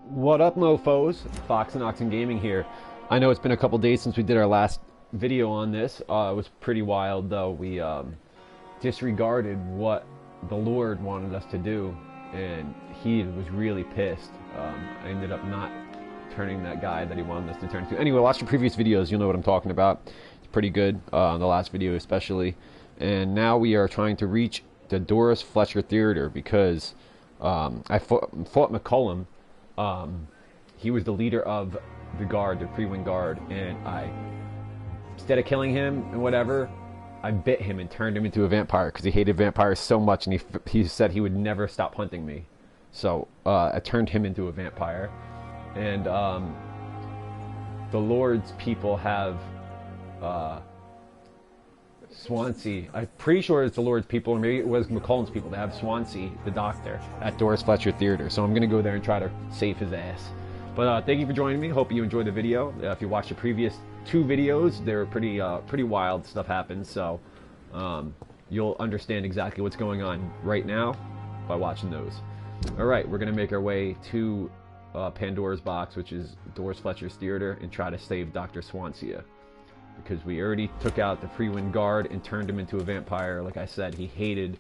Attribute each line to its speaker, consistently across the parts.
Speaker 1: What up, mofos? Fox and Oxen Gaming here. I know it's been a couple days since we did our last video on this. It was pretty wild, though. We disregarded what the Lord wanted us to do, and he was really pissed. I ended up not turning that guy that he wanted us to turn to. Anyway, watch the previous videos. You'll know what I'm talking about. It's pretty good, the last video especially. And now we are trying to reach the Doris Fletcher Theater because I fought McCullum. He was the leader of the guard, the pre-wing guard, and instead of killing him and whatever, I bit him and turned him into a vampire because he hated vampires so much, and he said he would never stop hunting me. So I turned him into a vampire, and the Lord's people have Swansea. I'm pretty sure it's the Lord's people, or maybe it was McCollum's people. They have Swansea, the doctor, at Doris Fletcher Theater. So I'm going to go there and try to save his ass. But thank you for joining me. Hope you enjoyed the video. If you watched the previous two videos, they were pretty wild. Stuff happened. So you'll understand exactly what's going on right now by watching those. All right, we're going to make our way to Pandora's Box, which is Doris Fletcher's Theater, and try to save Dr. Swansea. Because we already took out the pre-win guard and turned him into a vampire. Like I said, he hated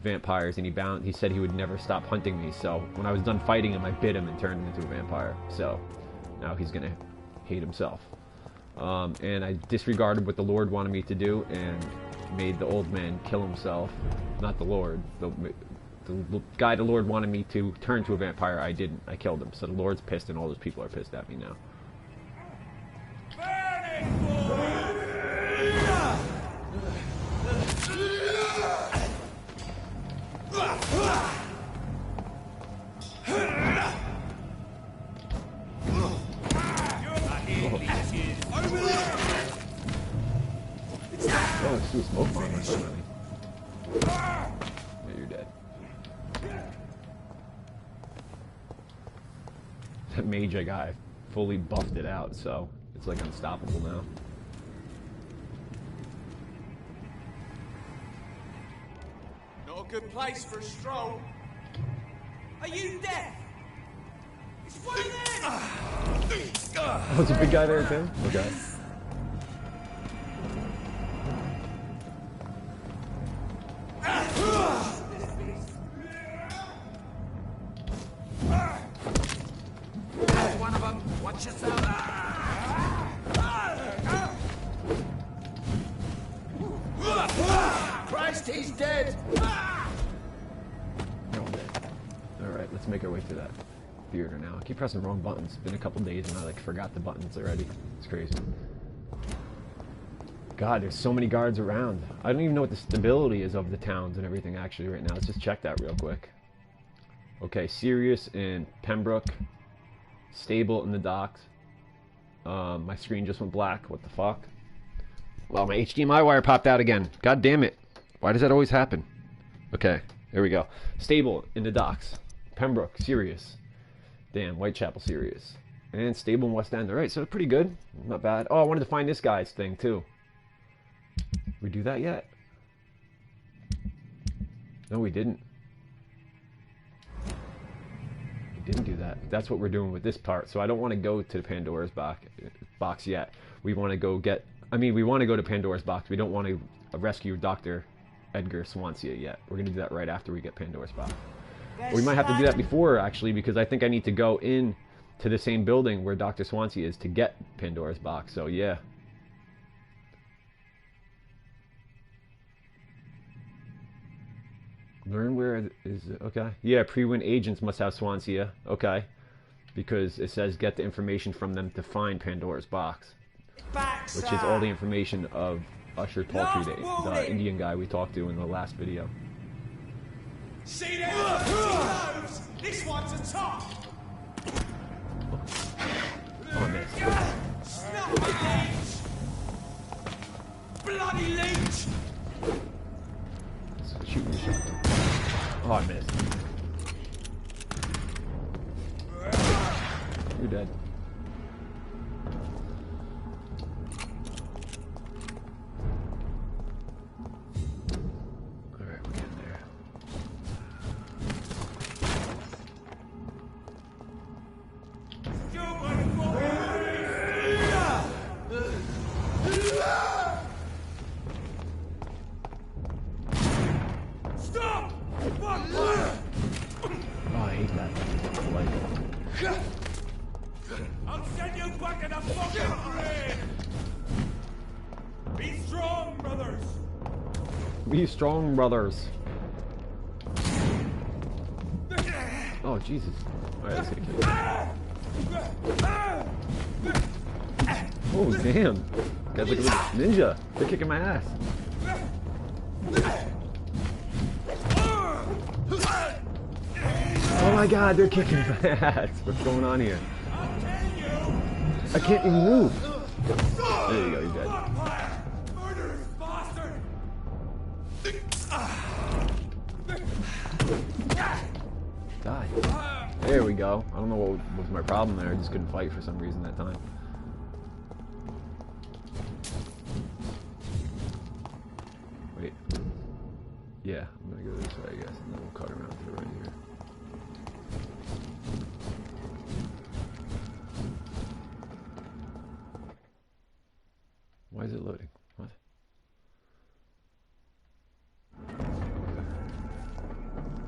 Speaker 1: vampires, and he said he would never stop hunting me. So when I was done fighting him, I bit him and turned him into a vampire. So now he's gonna hate himself. And I disregarded what the Lord wanted me to do and made the old man kill himself. Not the Lord. The guy the Lord wanted me to turn to a vampire, I didn't. I killed him. So the Lord's pissed, and all those people are pissed at me now. Oh, it's too smoke bomb. Yeah, you're dead. That mage I got, I fully buffed it out, so it's like unstoppable now.
Speaker 2: Not a good place for a stroll. Are you deaf? It's one of them!
Speaker 1: Oh, there's a big guy there too? Okay.
Speaker 2: One of them, watch yourself! Christ, he's dead!
Speaker 1: Alright, let's make our way to that theater now. I keep pressing the wrong buttons. It's been a couple days and I forgot the buttons already. It's crazy. God, there's so many guards around. I don't even know what the stability is of the towns and everything actually right now. Let's just check that real quick. Okay, Sirius and Pembroke. Stable in the docks. My screen just went black. What the fuck? Well, my HDMI wire popped out again. God damn it. Why does that always happen? Okay, there we go. Stable in the docks. Pembroke, Sirius. Damn, Whitechapel, Sirius. And stable in West End. Alright, so pretty good. Not bad. Oh, I wanted to find this guy's thing, too. We do that yet? No, we didn't. We didn't do that. That's what we're doing with this part. So I don't want to go to the Pandora's box yet. We want to go we want to go to Pandora's Box. We don't want to rescue Dr. Edgar Swansea yet. We're going to do that right after we get Pandora's Box. Or we might have to do that before, actually, because I think I need to go in to the same building where Dr. Swansea is to get Pandora's Box. So, yeah. Learn where is it? Okay. Yeah, pre-win agents must have Swansea. Okay. Because it says get the information from them to find Pandora's Box. Which is all the information of Usher Paltry, the Indian guy we talked to in the last video.
Speaker 2: See there? Nose! This one's a top!
Speaker 1: Oh, I missed.
Speaker 2: Snap leech! Bloody leech!
Speaker 1: Shoot me, shot. Oh, I missed. You're dead. that like
Speaker 2: I'll send you back in a fucking brain! Be strong, brothers!
Speaker 1: Be strong, brothers. Oh, Jesus. Alright, let's get killed. Oh, damn. Guys, look at this ninja. They're kicking my ass. Oh my god, they're kicking my ass. What's going on here? I can't even move. There you go, he's dead.
Speaker 2: Murderous bastard!
Speaker 1: Die. There we go. I don't know what was my problem there. I just couldn't fight for some reason that time. Wait. Yeah, I'm gonna go this way, I guess, and then we'll cut around to the right here. Why is it loading? What?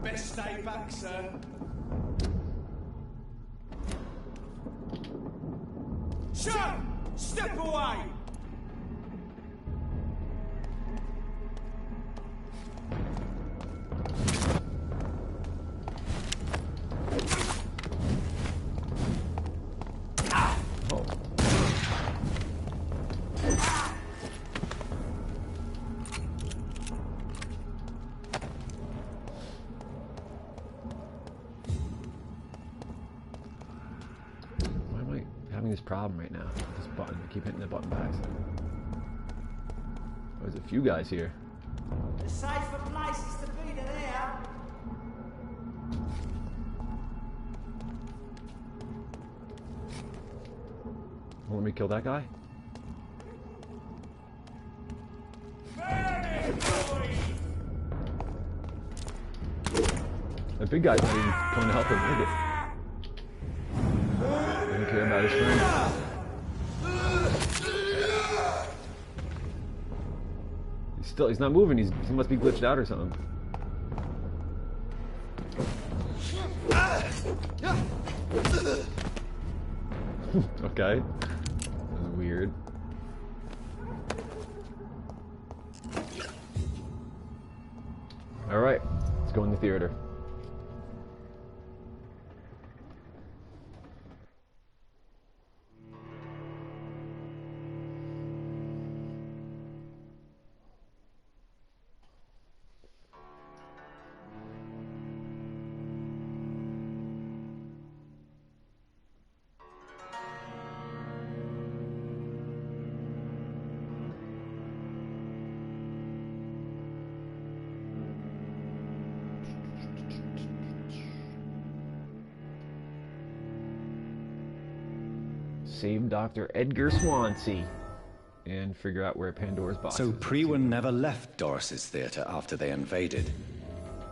Speaker 2: Best stay back, sir. Shut! Step away!
Speaker 1: Oh. Why am I having this problem right now? This button. I keep hitting the button by accident. Oh, there's a few guys here.
Speaker 3: The safer places to be than here.
Speaker 1: Want me to kill that guy? That big guy's not even coming to help him, look at. He doesn't care about his friend. He's not moving, he must be glitched out or something. Okay. That was weird. Alright, let's go in the theater. Save Dr. Edgar Swansea and figure out where Pandora's Box
Speaker 4: So
Speaker 1: is.
Speaker 4: Priwen never left Doris's theatre after they invaded.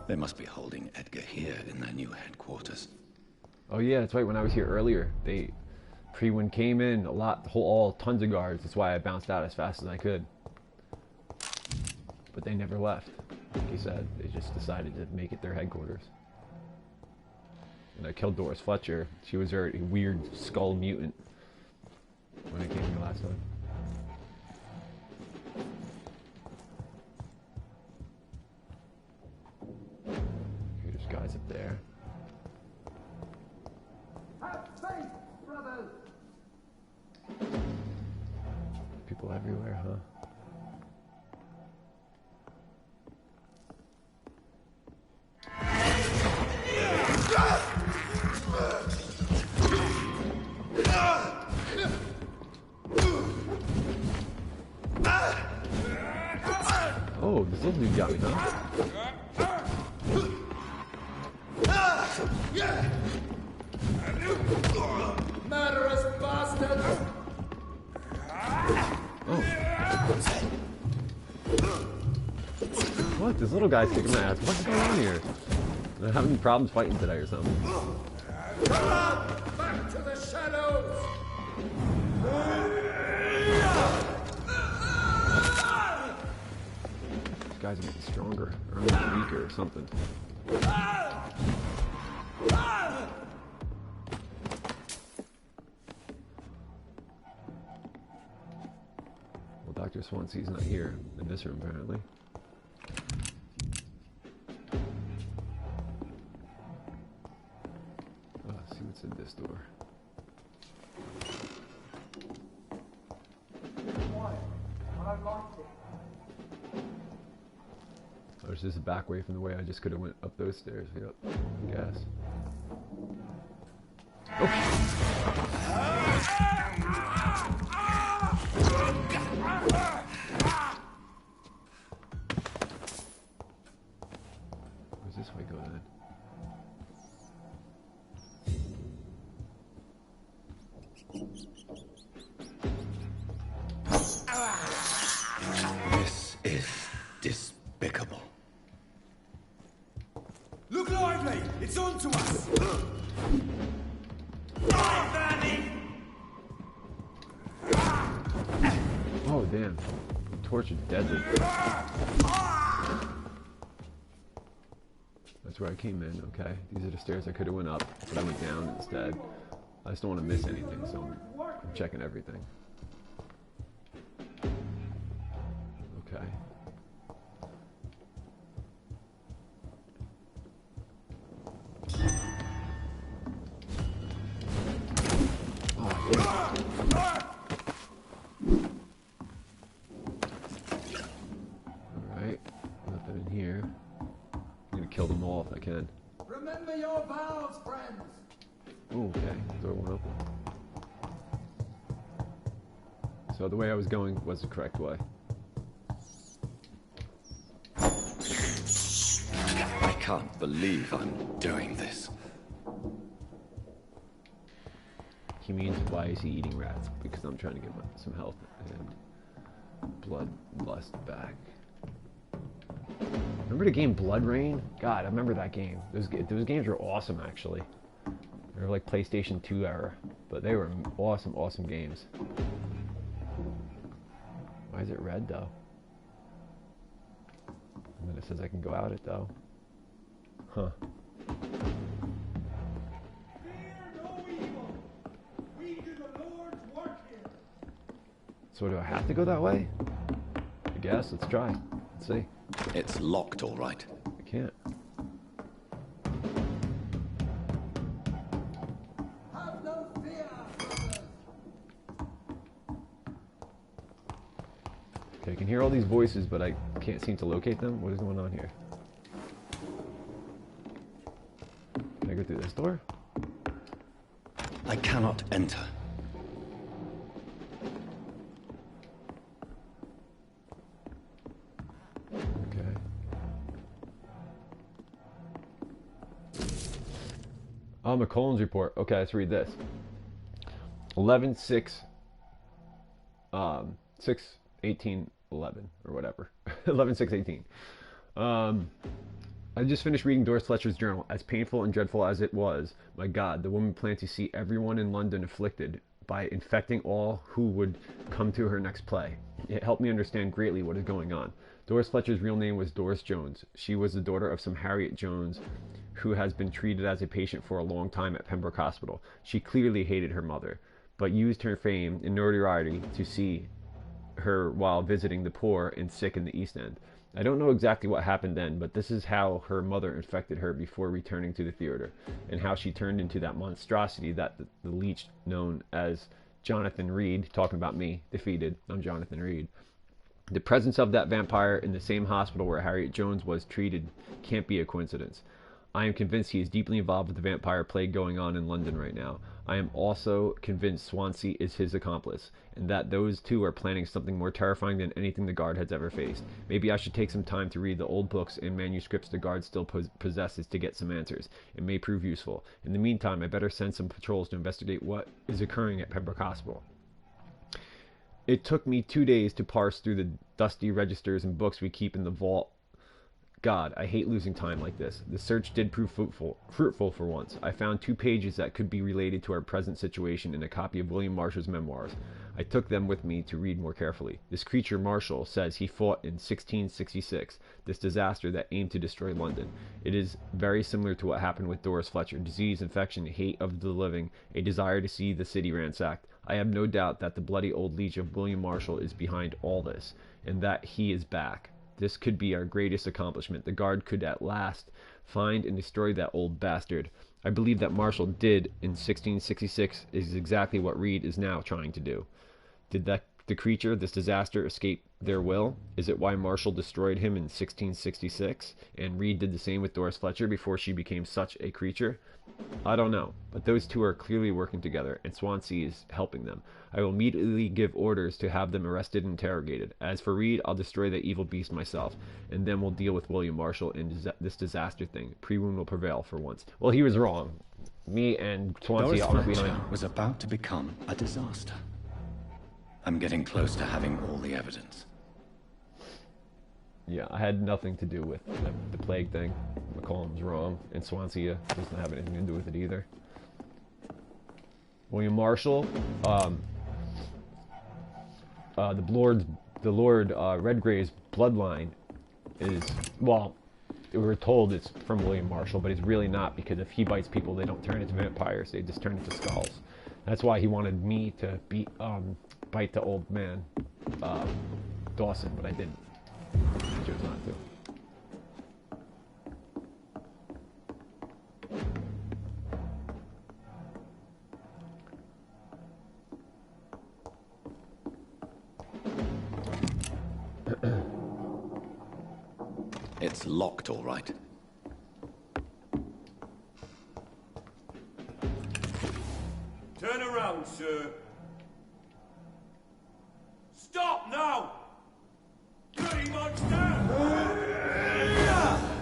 Speaker 4: They must be holding Edgar here in their new headquarters.
Speaker 1: Oh yeah, that's right. When I was here earlier, Priwen came in tons of guards. That's why I bounced out as fast as I could. But they never left. Like he said, they just decided to make it their headquarters. And I killed Doris Fletcher. She was a weird skull mutant when I came here last time. Okay, there's guys up there.
Speaker 3: Have faith, brothers.
Speaker 1: People everywhere, huh? Oh, this little dude got me, huh?
Speaker 3: Murderous bastard.
Speaker 1: Oh. What? This little guy's kicking my ass. What's going on here? They're having problems fighting today or something.
Speaker 3: Back to the shadows.
Speaker 1: These guys are getting stronger. Or I'm weaker or something. Dr. Swansea's not here in this room, apparently. Let's see what's in this door. Oh, there's just a back way from the way I just could have went up those stairs. Yep, I guess. Where's this way go then?
Speaker 4: This is despicable.
Speaker 2: Look lively! It's on to us!
Speaker 1: Oh, damn. Torch is deadly. That's where I came in, okay. These are the stairs I could have went up, but I went down instead. I just don't want to miss anything, so I'm checking everything. Okay. Oh, yeah. Alright, nothing in here. I'm gonna kill them all if I can.
Speaker 2: Remember your vows, friends!
Speaker 1: Oh, okay. Door went open. So the way I was going was the correct way.
Speaker 4: I can't believe I'm doing this.
Speaker 1: He means, why is he eating rats? Because I'm trying to get some health and bloodlust back. Remember the game Blood Rain? God, I remember that game. Those games were awesome, actually. They were like PlayStation 2 era, but they were awesome, awesome games. Why is it red, though? And then it says I can go out it, though. Huh.
Speaker 2: Fear no evil! We do the Lord's work here!
Speaker 1: So do I have to go that way? I guess. Let's try. Let's see.
Speaker 4: It's locked, all right.
Speaker 1: I can't.
Speaker 2: Have no fear, brothers!
Speaker 1: Okay, I can hear all these voices, but I can't seem to locate them. What is going on here? Can I go through this door?
Speaker 4: I cannot enter.
Speaker 1: Okay. Oh, McCollum's report. Okay, let's read this. 11/6, 6/18/11 or whatever. 11/6/18. I just finished reading Doris Fletcher's journal. As painful and dreadful as it was, my God, the woman planned to see everyone in London afflicted by infecting all who would come to her next play. It helped me understand greatly what is going on. Doris Fletcher's real name was Doris Jones. She was the daughter of some Harriet Jones, who has been treated as a patient for a long time at Pembroke Hospital. She clearly hated her mother, but used her fame and notoriety to see her while visiting the poor and sick in the East End. I don't know exactly what happened then, but this is how her mother infected her before returning to the theater, and how she turned into that monstrosity that the leech known as Jonathan Reed, talking about me, defeated. I'm Jonathan Reed. The presence of that vampire in the same hospital where Harriet Jones was treated can't be a coincidence. I am convinced he is deeply involved with the vampire plague going on in London right now. I am also convinced Swansea is his accomplice, and that those two are planning something more terrifying than anything the Guard has ever faced. Maybe I should take some time to read the old books and manuscripts the Guard still possesses to get some answers. It may prove useful. In the meantime, I better send some patrols to investigate what is occurring at Pembroke Hospital. It took me 2 days to parse through the dusty registers and books we keep in the vault God, I hate losing time like this. The search did prove fruitful for once. I found 2 pages that could be related to our present situation in a copy of William Marshall's memoirs. I took them with me to read more carefully. This creature Marshall says he fought in 1666, this disaster that aimed to destroy London. It is very similar to what happened with Doris Fletcher. Disease, infection, hate of the living, a desire to see the city ransacked. I have no doubt that the bloody old leech of William Marshall is behind all this, and that he is back. This could be our greatest accomplishment. The Guard could at last find and destroy that old bastard. I believe that Marshall did in 1666 is exactly what Reed is now trying to do. Did the creature, this disaster, escape their will? Is it why Marshall destroyed him in 1666, and Reed did the same with Doris Fletcher before she became such a creature? I don't know, but those two are clearly working together, and Swansea is helping them. I will immediately give orders to have them arrested and interrogated. As for Reed, I'll destroy the evil beast myself, and then we'll deal with William Marshall and this disaster thing. Pre-wound will prevail for once. Well, he was wrong. Me and Swansea are behind.
Speaker 4: Fletcher was about to become a disaster. I'm getting close to having all the evidence.
Speaker 1: Yeah, I had nothing to do with the plague thing. McCollum's wrong, and Swansea doesn't have anything to do with it either. William Marshall, the Lord Redgrave's bloodline is, well, we were told it's from William Marshall, but it's really not, because if he bites people, they don't turn into vampires; they just turn into skulls. That's why he wanted me to bite the old man, Dawson, but I didn't. I chose not to.
Speaker 4: It's locked, all right.
Speaker 2: Turn around, sir. Stop now! Bloody monster!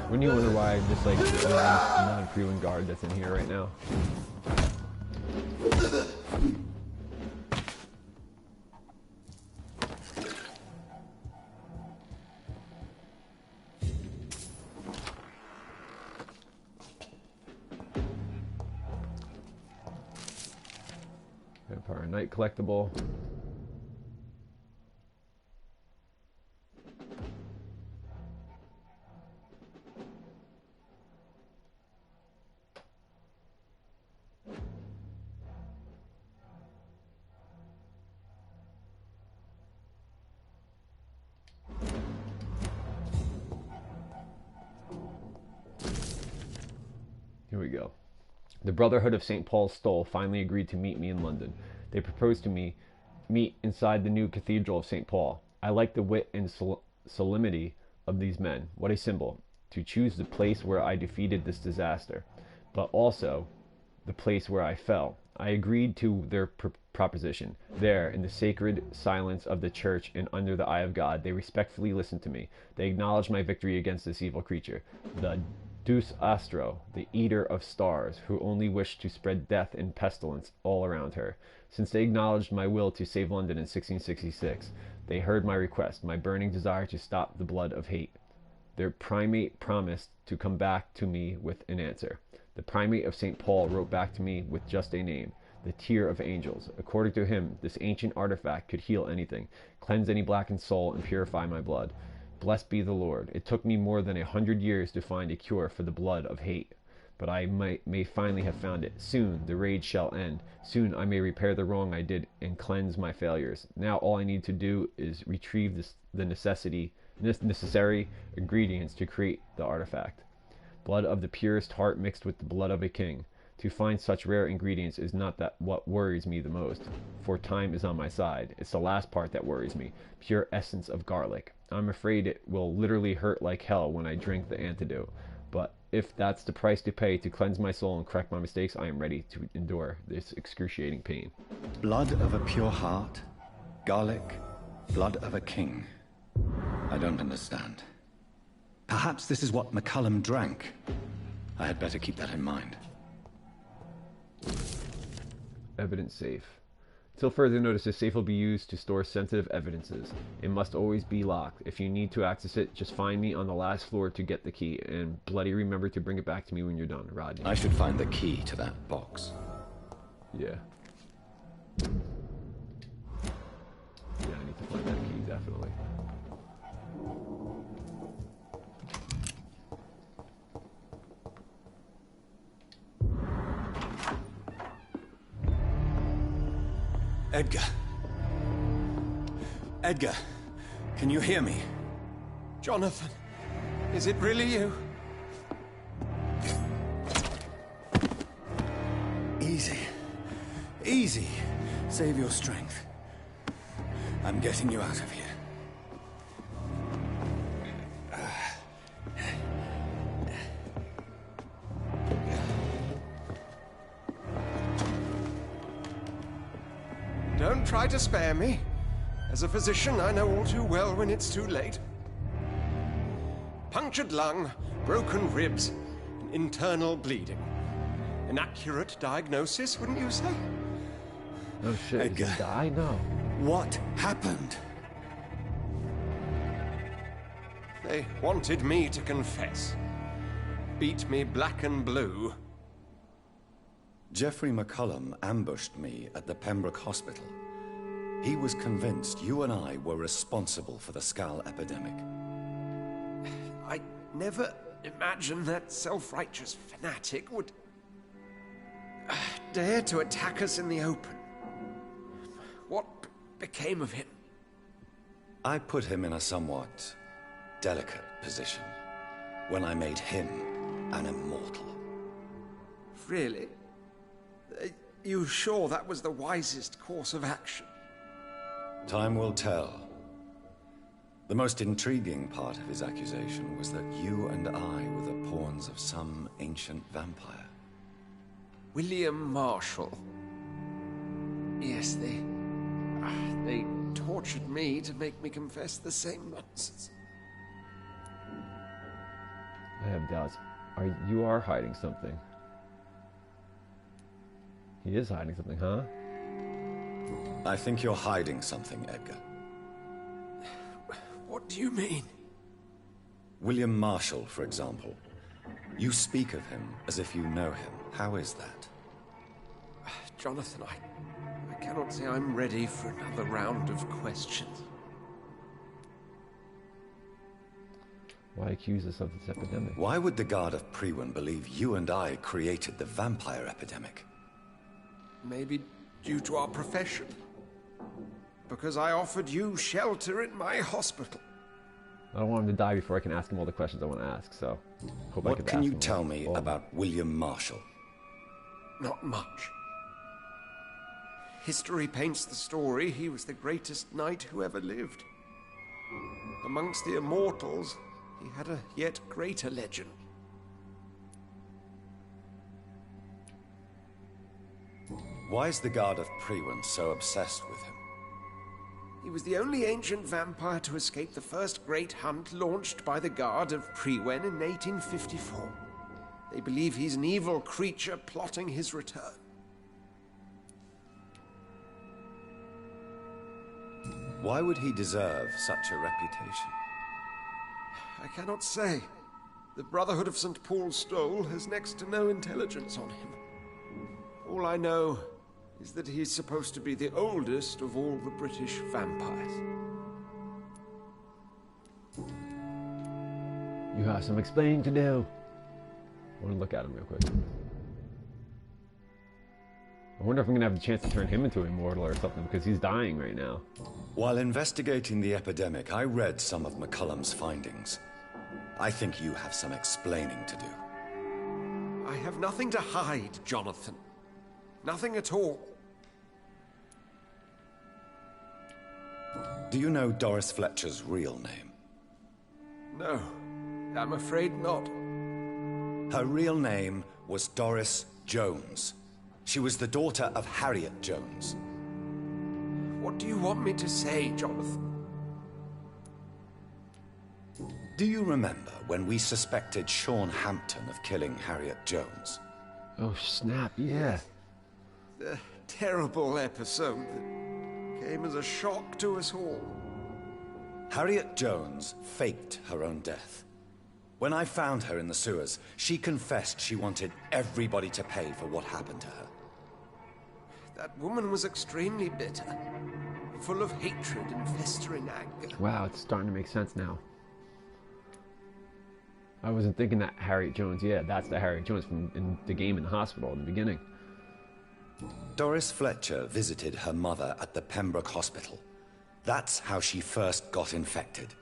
Speaker 1: Wouldn't you wonder why I'm just like a non-crewing guard that's in here right now? Vampire Night collectible. Here we go. The Brotherhood of St. Paul's Stole finally agreed to meet me in London. They proposed to me meet inside the new Cathedral of St. Paul. I like the wit and solemnity of these men. What a symbol. To choose the place where I defeated this disaster, but also the place where I fell. I agreed to their proposition. There, in the sacred silence of the church and under the eye of God, they respectfully listened to me. They acknowledged my victory against this evil creature, the Deus Astro, the eater of stars, who only wished to spread death and pestilence all around her. Since they acknowledged my will to save London in 1666, they heard my request, my burning desire to stop the blood of hate. Their primate promised to come back to me with an answer. The primate of St. Paul wrote back to me with just a name, the Tear of Angels. According to him, this ancient artifact could heal anything, cleanse any blackened soul, and purify my blood. Blessed be the Lord. It took me more than 100 years to find a cure for the blood of hate, but I may finally have found it. Soon the rage shall end. Soon I may repair the wrong I did and cleanse my failures. Now all I need to do is retrieve the necessary ingredients to create the artifact. Blood of the purest heart mixed with the blood of a king. To find such rare ingredients is not that what worries me the most, for time is on my side. It's the last part that worries me. Pure essence of garlic. I'm afraid it will literally hurt like hell when I drink the antidote. But if that's the price to pay to cleanse my soul and correct my mistakes, I am ready to endure this excruciating pain.
Speaker 4: Blood of a pure heart, garlic, blood of a king. I don't understand. Perhaps this is what McCullum drank. I had better keep that in mind.
Speaker 1: Evidence safe. Until further notice, this safe will be used to store sensitive evidences. It must always be locked. If you need to access it, just find me on the last floor to get the key. And bloody remember to bring it back to me when you're done, Rodney.
Speaker 4: I should find the key to that box.
Speaker 1: Yeah. Yeah, I need to find that key, definitely.
Speaker 4: Edgar. Edgar, can you hear me?
Speaker 2: Jonathan, is it really you?
Speaker 4: Easy. Easy. Save your strength. I'm getting you out of here.
Speaker 2: Don't try to spare me. As a physician, I know all too well when it's too late. Punctured lung, broken ribs, and internal bleeding. An accurate diagnosis, wouldn't you say?
Speaker 1: Oh shit,
Speaker 4: Edgar.
Speaker 1: did he die? No.
Speaker 4: What happened?
Speaker 2: They wanted me to confess. Beat me black and blue.
Speaker 4: Jeffrey McCullum ambushed me at the Pembroke Hospital. He was convinced you and I were responsible for the Skal epidemic.
Speaker 2: I never imagined that self-righteous fanatic would dare to attack us in the open. What became of him?
Speaker 4: I put him in a somewhat delicate position when I made him an immortal.
Speaker 2: Really? You sure that was the wisest course of action?
Speaker 4: Time will tell. The most intriguing part of his accusation was that you and I were the pawns of some ancient vampire.
Speaker 2: William Marshall. Yes, they tortured me to make me confess the same nonsense.
Speaker 1: I have doubts. You are hiding something. He is hiding something, huh?
Speaker 4: I think you're hiding something, Edgar.
Speaker 2: What do you mean?
Speaker 4: William Marshall, for example. You speak of him as if you know him. How is that?
Speaker 2: Jonathan, I cannot say I'm ready for another round of questions.
Speaker 1: Why accuse us of this epidemic?
Speaker 4: Why would the Guard of Priwen believe you and I created the vampire epidemic?
Speaker 2: Maybe due to our profession. Because I offered you shelter in my hospital.
Speaker 1: I don't want him to die before I can ask him all the questions I want to ask, so hope I
Speaker 4: What
Speaker 1: can
Speaker 4: can
Speaker 1: ask
Speaker 4: you
Speaker 1: him
Speaker 4: tell me
Speaker 1: all.
Speaker 4: about William Marshall?
Speaker 2: Not much. History paints the story he was the greatest knight who ever lived. Amongst the immortals, he had a yet greater legend.
Speaker 4: Why is the Guard of Priwen so obsessed with him?
Speaker 2: He was the only ancient vampire to escape the first great hunt launched by the Guard of Priwen in 1854. They believe he's an evil creature plotting his return.
Speaker 4: Why would he deserve such a reputation?
Speaker 2: I cannot say. The Brotherhood of St. Paul's Stole has next to no intelligence on him. All I know is that he's supposed to be the oldest of all the British vampires.
Speaker 1: You have some explaining to do. I want to look at him real quick. I wonder if I'm going to have the chance to turn him into an immortal or something, because he's dying right now.
Speaker 4: While investigating the epidemic, I read some of McCullum's findings. I think you have some explaining to do.
Speaker 2: I have nothing to hide, Jonathan. Nothing at all.
Speaker 4: Do you know Doris Fletcher's real name?
Speaker 2: No, I'm afraid not.
Speaker 4: Her real name was Doris Jones. She was the daughter of Harriet Jones.
Speaker 2: What do you want me to say, Jonathan?
Speaker 4: Do you remember when we suspected Sean Hampton of killing Harriet Jones?
Speaker 1: Oh, snap, yeah.
Speaker 2: terrible episode that came as a shock to us all.
Speaker 4: Harriet Jones faked her own death. When I found her in the sewers, she confessed she wanted everybody to pay for what happened to her.
Speaker 2: That woman was extremely bitter, full of hatred and festering anger.
Speaker 1: Wow, it's starting to make sense now. I wasn't thinking that Harriet Jones. Yeah, that's the Harriet Jones from in the game in the hospital in the beginning.
Speaker 4: Doris Fletcher visited her mother at the Pembroke Hospital. That's how she first got infected.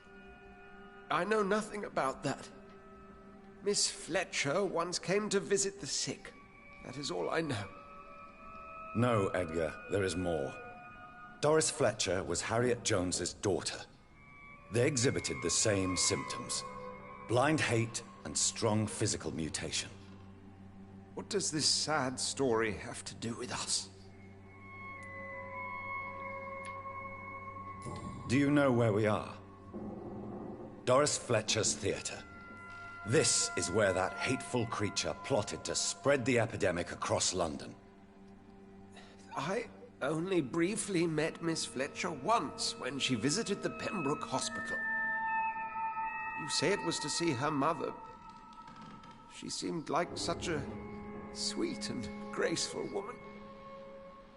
Speaker 2: I know nothing about that. Miss Fletcher once came to visit the sick. That is all I know.
Speaker 4: No, Edgar, there is more. Doris Fletcher was Harriet Jones's daughter. They exhibited the same symptoms: blind hate and strong physical mutation.
Speaker 2: What does this sad story have to do with us?
Speaker 4: Do you know where we are? Doris Fletcher's theater. This is where that hateful creature plotted to spread the epidemic across London.
Speaker 2: I only briefly met Miss Fletcher once when she visited the Pembroke Hospital. You say it was to see her mother. She seemed like such a sweet and graceful woman.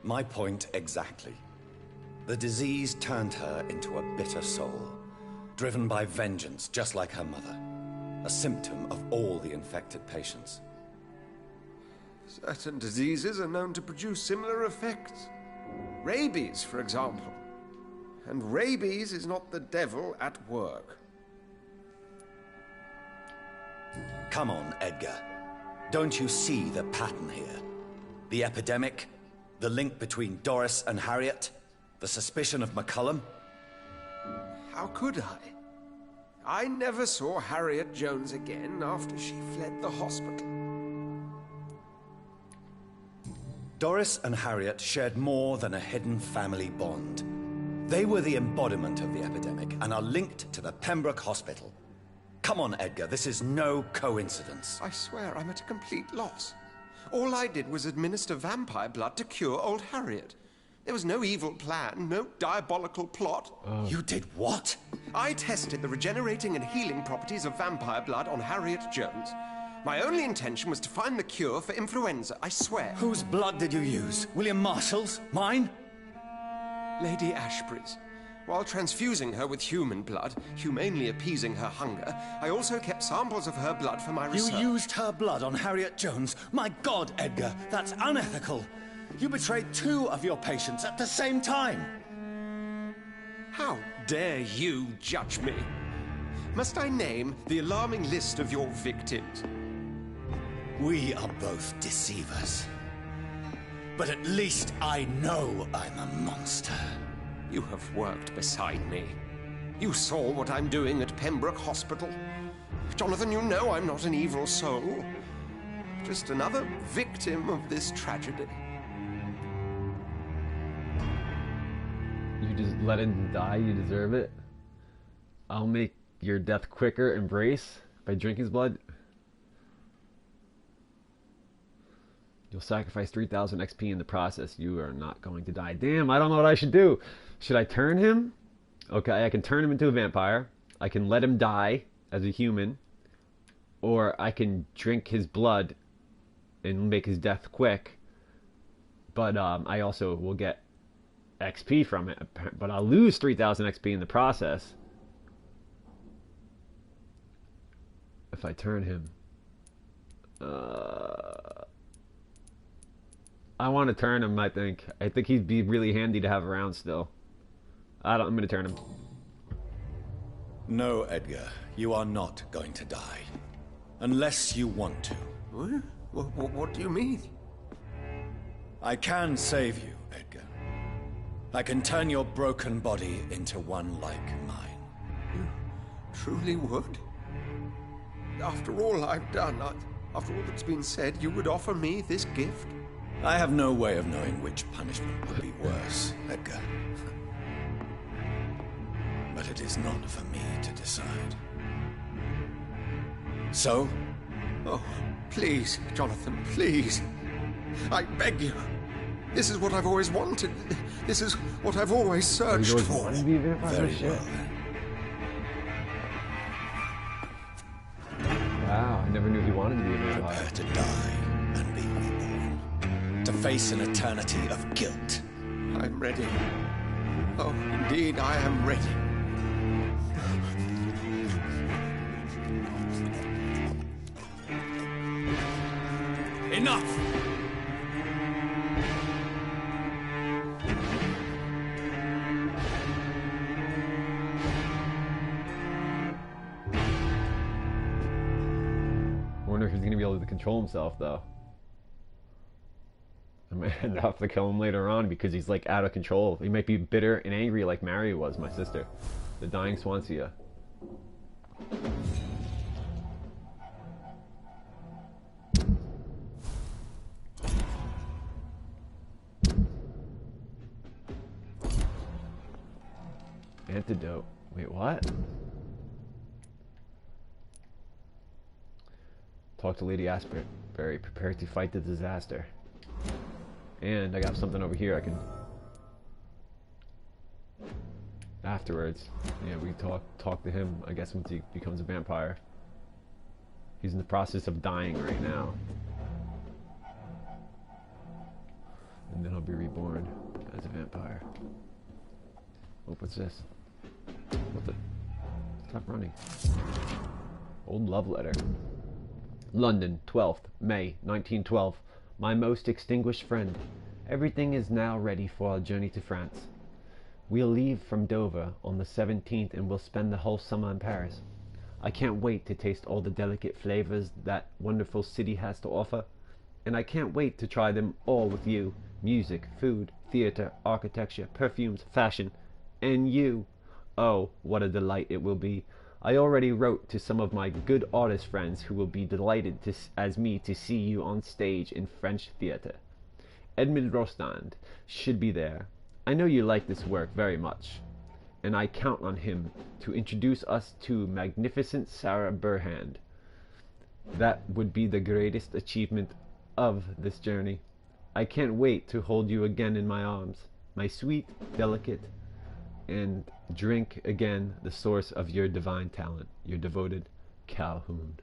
Speaker 4: My point exactly. The disease turned her into a bitter soul, driven by vengeance just like her mother. A symptom of all the infected patients.
Speaker 2: Certain diseases are known to produce similar effects. Rabies, for example. And rabies is not the devil at work.
Speaker 4: Come on, Edgar. Don't you see the pattern here? The epidemic, the link between Doris and Harriet, the suspicion of McCullum?
Speaker 2: How could I? I never saw Harriet Jones again after she fled the hospital.
Speaker 4: Doris and Harriet shared more than a hidden family bond. They were the embodiment of the epidemic and are linked to the Pembroke Hospital. Come on, Edgar, this is no coincidence.
Speaker 2: I swear I'm at a complete loss. All I did was administer vampire blood to cure old Harriet. There was no evil plan, no diabolical plot.
Speaker 4: You did what?
Speaker 2: I tested the regenerating and healing properties of vampire blood on Harriet Jones. My only intention was to find the cure for influenza, I swear.
Speaker 4: Whose blood did you use? William Marshall's? Mine?
Speaker 2: Lady Ashbury's. While transfusing her with human blood, humanely appeasing her hunger, I also kept samples of her blood for my research.
Speaker 4: You used her blood on Harriet Jones? My God, Edgar, that's unethical. You betrayed 2 of your patients at the same time.
Speaker 2: How dare you judge me? Must I name the alarming list of your victims?
Speaker 4: We are both deceivers. But at least I know I'm a monster.
Speaker 2: You have worked beside me. You saw what I'm doing at Pembroke Hospital. Jonathan, you know I'm not an evil soul. Just another victim of this tragedy.
Speaker 1: You just let him die, you deserve it. I'll make your death quicker, embrace, by drinking his blood. You'll sacrifice 3,000 XP in the process. You are not going to die. Damn, I don't know what I should do. Should I turn him? Okay, I can turn him into a vampire. I can let him die as a human. Or I can drink his blood and make his death quick. But I also will get XP from it. But I'll lose 3,000 XP in the process. If I turn him. I want to turn him, I think. I think he'd be really handy to have around still. I'm going to turn him.
Speaker 4: No, Edgar. You are not going to die. Unless you want to.
Speaker 2: What do you mean?
Speaker 4: I can save you, Edgar. I can turn your broken body into one like mine.
Speaker 2: You truly would? After all I've done, after all that's been said, you would offer me this gift?
Speaker 4: I have no way of knowing which punishment would be worse, Edgar. But it is not for me to decide. So?
Speaker 2: Oh, please, Jonathan, please. I beg you. This is what I've always wanted. This is what I've always searched
Speaker 1: Yours
Speaker 2: for.
Speaker 1: wanted to be a vampire?
Speaker 4: Very
Speaker 1: Shit.
Speaker 4: well.
Speaker 1: Wow, I never knew he wanted to be a vampire.
Speaker 4: Prepare to die and be reborn. To face an eternity of guilt.
Speaker 2: I'm ready. Oh, indeed, I am ready.
Speaker 4: Enough!
Speaker 1: I wonder if he's gonna be able to control himself, though. I might have to kill him later on because he's like out of control. He might be bitter and angry like Mary was, my sister. The dying Swansea. Antidote. Wait, what? Talk to Lady Asbury. Prepare to fight the disaster. And I got something over here I can... Afterwards. Yeah, we talk to him, I guess, once he becomes a vampire. He's in the process of dying right now. And then he'll be reborn as a vampire. Oh, what's this? What the? Stop running. Old love letter. London, 12th May 1912. My most extinguished friend. Everything is now ready for our journey to France. We'll leave from Dover on the 17th and we'll spend the whole summer in Paris. I can't wait to taste all the delicate flavors that wonderful city has to offer. And I can't wait to try them all with you. Music, food, theater, architecture, perfumes, fashion, and you. Oh, what a delight it will be. I already wrote to some of my good artist friends who will be delighted as me to see you on stage in French theater. Edmund Rostand should be there. I know you like this work very much, and I count on him to introduce us to magnificent Sarah Burhand. That would be the greatest achievement of this journey. I can't wait to hold you again in my arms, my sweet, delicate, and drink again the source of your divine talent, your devoted Calhoun.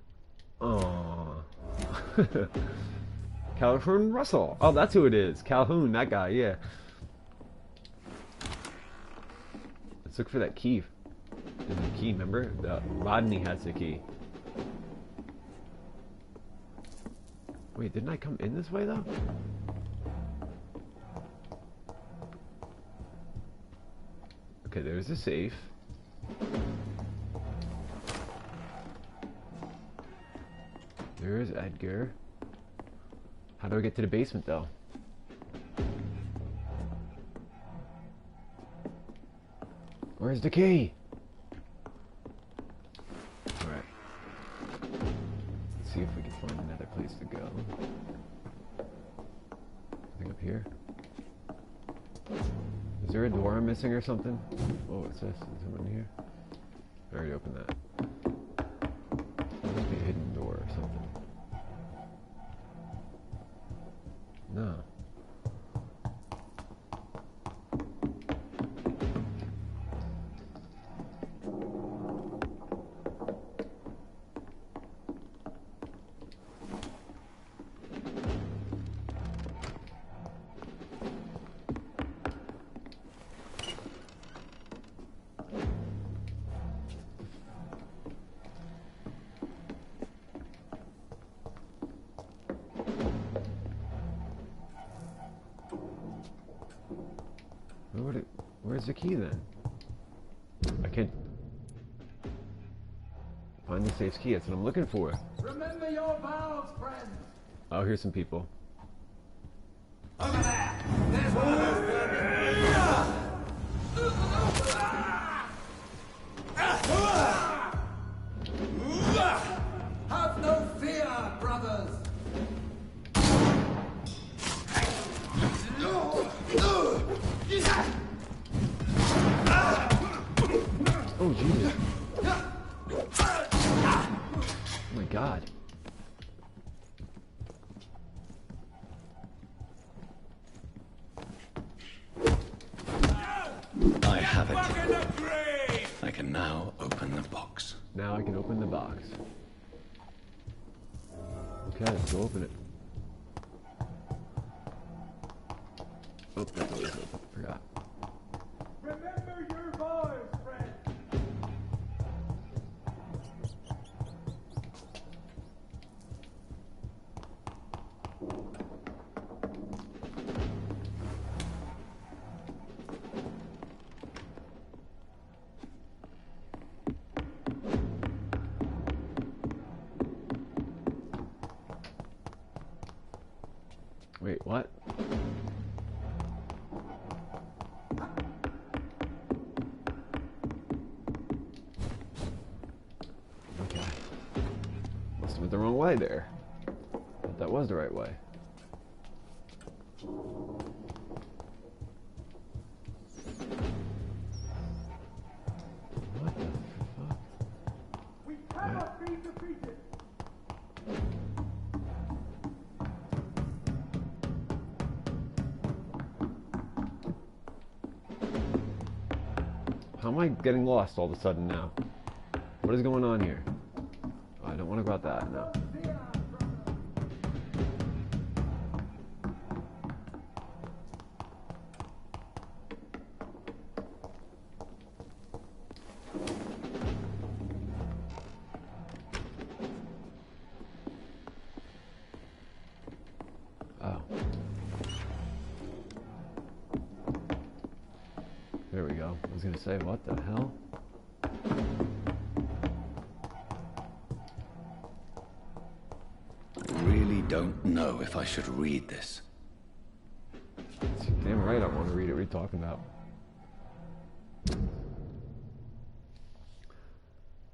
Speaker 1: Aww. Calhoun Russell. Oh, that's who it is. Calhoun, that guy, yeah. Let's look for that key. There's a key, remember? Rodney has the key. Wait, didn't I come in this way, though? Okay, there's a safe. There's Edgar. How do I get to the basement, though? Where's the key? Alright. Let's see if we can find another place to go. Something up here? Is there a door I'm missing or something? Oh, what's this? Is someone here? I already opened that. There must be a hidden door or something. No. Where's the key then? I can't find the safe's key. That's what I'm looking for.
Speaker 3: Remember your vows, friends.
Speaker 1: Oh, here's some people.
Speaker 3: Over there. There's one of those. Have no fear, brothers.
Speaker 1: Oh, Jesus. Oh, my God.
Speaker 4: have it. I can now open the box.
Speaker 1: Now I can open the box. Okay, let's go open it. Oh, that's always open. Forgot.
Speaker 3: Remember your voice, friend.
Speaker 1: Wait, what? Okay. Must have went the wrong way there. But that was the right way. What the fuck?
Speaker 3: We cannot be defeated.
Speaker 1: How am I getting lost all of a sudden now? What is going on here? Oh, I don't want to go out that, no. Oh. There we go. I was gonna say, what the hell?
Speaker 4: I really don't know if I should read this.
Speaker 1: Damn right I want to read it. What are you talking about?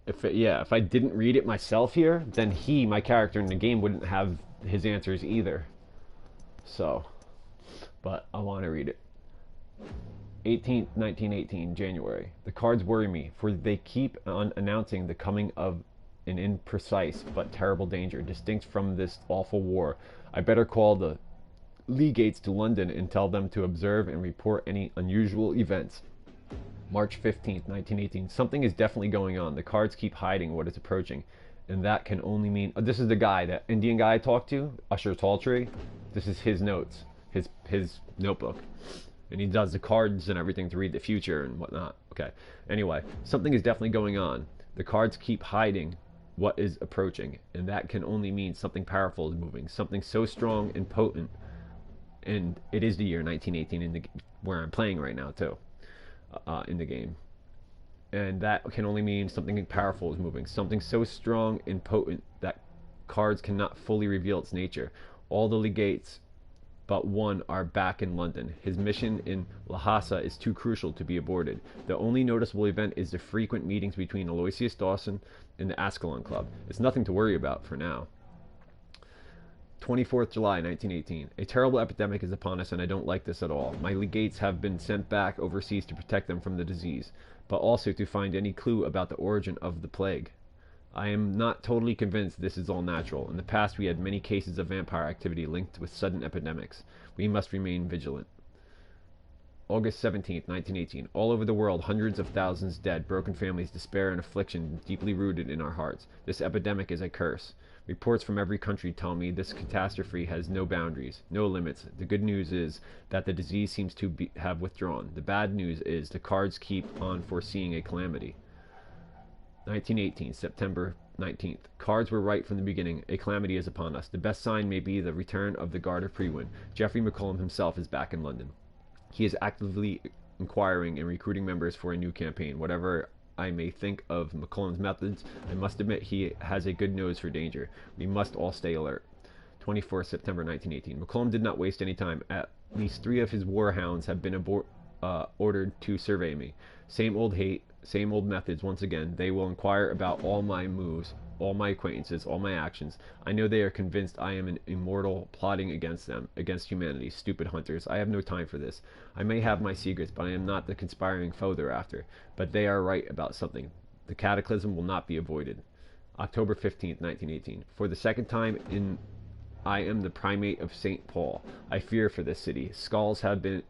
Speaker 1: If I didn't read it myself here, then my character in the game, wouldn't have his answers either. So, but I want to read it. 18th, 1918, January. The cards worry me, for they keep on announcing the coming of an imprecise but terrible danger, distinct from this awful war. I better call the legates to London and tell them to observe and report any unusual events. March 15th, 1918. Something is definitely going on. The cards keep hiding what is approaching, and that can only mean... this is the guy, that Indian guy I talked to, Usher Talltree. This is his notes, his notebook. And he does the cards and everything to read the future and whatnot. Okay. Anyway, something is definitely going on. The cards keep hiding what is approaching, and that can only mean something powerful is moving, something so strong and potent. And it is the year 1918 where I'm playing right now too, in the game. And that can only mean something powerful is moving, something so strong and potent that cards cannot fully reveal its nature. All the legates but one are back in London. His mission in Lhasa is too crucial to be aborted. The only noticeable event is the frequent meetings between Aloysius Dawson and the Ascalon Club. It's nothing to worry about for now. 24th July 1918. A terrible epidemic is upon us, and I don't like this at all. My legates have been sent back overseas to protect them from the disease, but also to find any clue about the origin of the plague. I am not totally convinced this is all natural. In the past we had many cases of vampire activity linked with sudden epidemics. We must remain vigilant. August 17th, 1918. All over the world, hundreds of thousands dead, broken families, despair and affliction deeply rooted in our hearts. This epidemic is a curse. Reports from every country tell me this catastrophe has no boundaries, no limits. The good news is that the disease seems to have withdrawn. The bad news is the cards keep on foreseeing a calamity. 1918, September 19th. Cards were right from the beginning. A calamity is upon us. The best sign may be the return of the Guard of Prewin. Geoffrey McCollum himself is back in London. He is actively inquiring and recruiting members for a new campaign. Whatever I may think of McCollum's methods, I must admit he has a good nose for danger. We must all stay alert. 24th September 1918. McCollum did not waste any time. At least 3 of his warhounds have been ordered to survey me. Same old hate, same old methods once again. They will inquire about all my moves, all my acquaintances, all my actions. I know they are convinced I am an immortal, plotting against them, against humanity. Stupid hunters. I have no time for this. I may have my secrets, but I am not the conspiring foe they're after. But they are right about something. The cataclysm will not be avoided. October 15th, 1918. For the second time I am the primate of St. Paul. I fear for this city. Skulls have been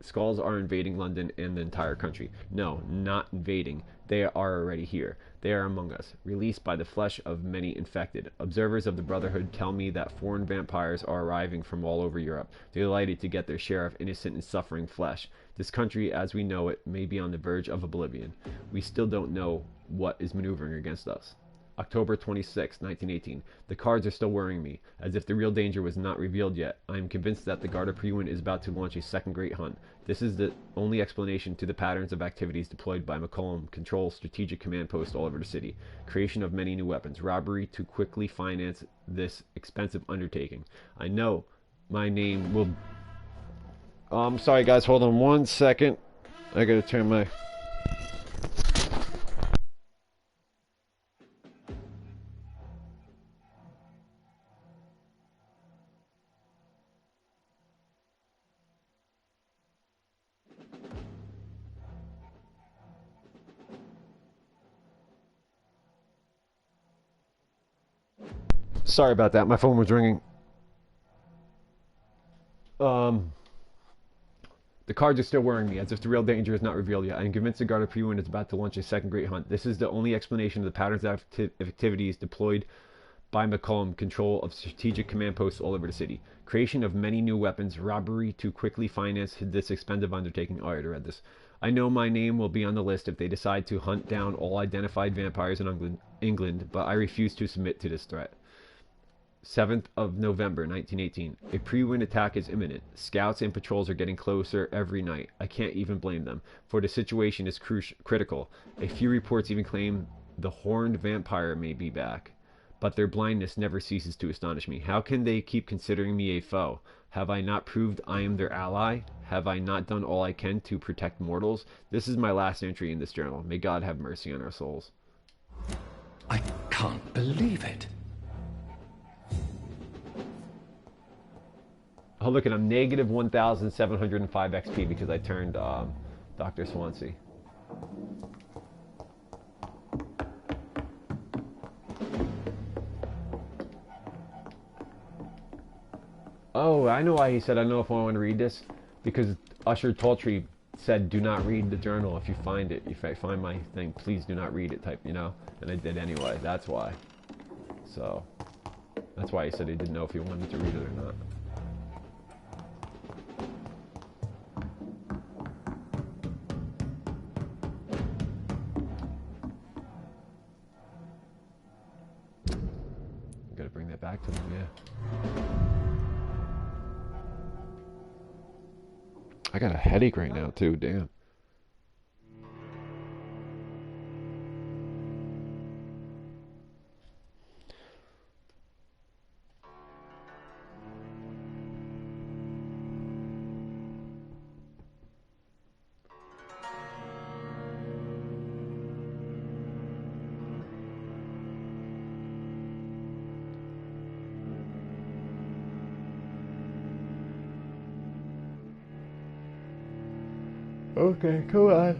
Speaker 1: Skulls are invading London and the entire country. No, not invading. They are already here. They are among us, released by the flesh of many infected. Observers of the Brotherhood tell me that foreign vampires are arriving from all over Europe, delighted to get their share of innocent and suffering flesh. This country, as we know it, may be on the verge of oblivion. We still don't know what is maneuvering against us. October 26, 1918. The cards are still worrying me, as if the real danger was not revealed yet. I am convinced that the Garda Priwen is about to launch a second great hunt. This is the only explanation to the patterns of activities deployed by McCollum Control's strategic command post all over the city. Creation of many new weapons. Robbery to quickly finance this expensive undertaking. I know my name will... sorry guys, hold on 1 second. I gotta turn my... Sorry about that. My phone was ringing. The cards are still worrying me, as if the real danger is not revealed yet. I am convinced the Garda Priwen is about to launch a second great hunt. This is the only explanation of the patterns of activities deployed by McCollum Control of strategic command posts all over the city. Creation of many new weapons. Robbery to quickly finance this expensive undertaking. I already read this. I know my name will be on the list if they decide to hunt down all identified vampires in England, but I refuse to submit to this threat. 7th of November, 1918. A pre-wind attack is imminent. Scouts and patrols are getting closer every night. I can't even blame them, for the situation is critical. A few reports even claim the horned vampire may be back. But their blindness never ceases to astonish me. How can they keep considering me a foe? Have I not proved I am their ally? Have I not done all I can to protect mortals? This is my last entry in this journal. May God have mercy on our souls.
Speaker 4: I can't believe it.
Speaker 1: Oh, look at I'm negative 1,705 XP because I turned Dr. Swansea. Oh, I know why he said I don't know if I want to read this. Because Usher Talltree said do not read the journal if you find it. If I find my thing, please do not read it type, you know? And I did anyway, that's why. So, that's why he said he didn't know if he wanted to read it or not. Gotta bring that back to them, yeah. I got a headache right now too, damn. Okay, come on.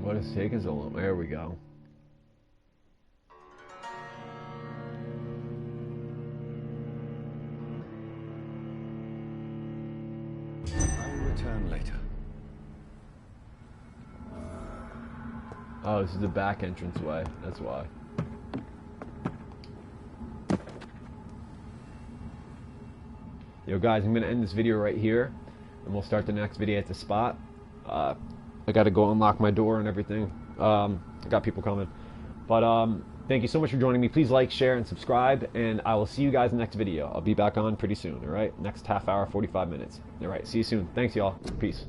Speaker 1: What is taking so long? There we go.
Speaker 4: I'll return later.
Speaker 1: Oh, this is the back entrance way. That's why. Yo, guys, I'm gonna end this video right here, and we'll start the next video at the spot. I gotta go unlock my door and everything. I got people coming, but thank you so much for joining me. Please like, share, and subscribe, and I will see you guys in the next video. I'll be back on pretty soon. All right, next half hour, 45 minutes. All right, see you soon. Thanks, y'all. Peace.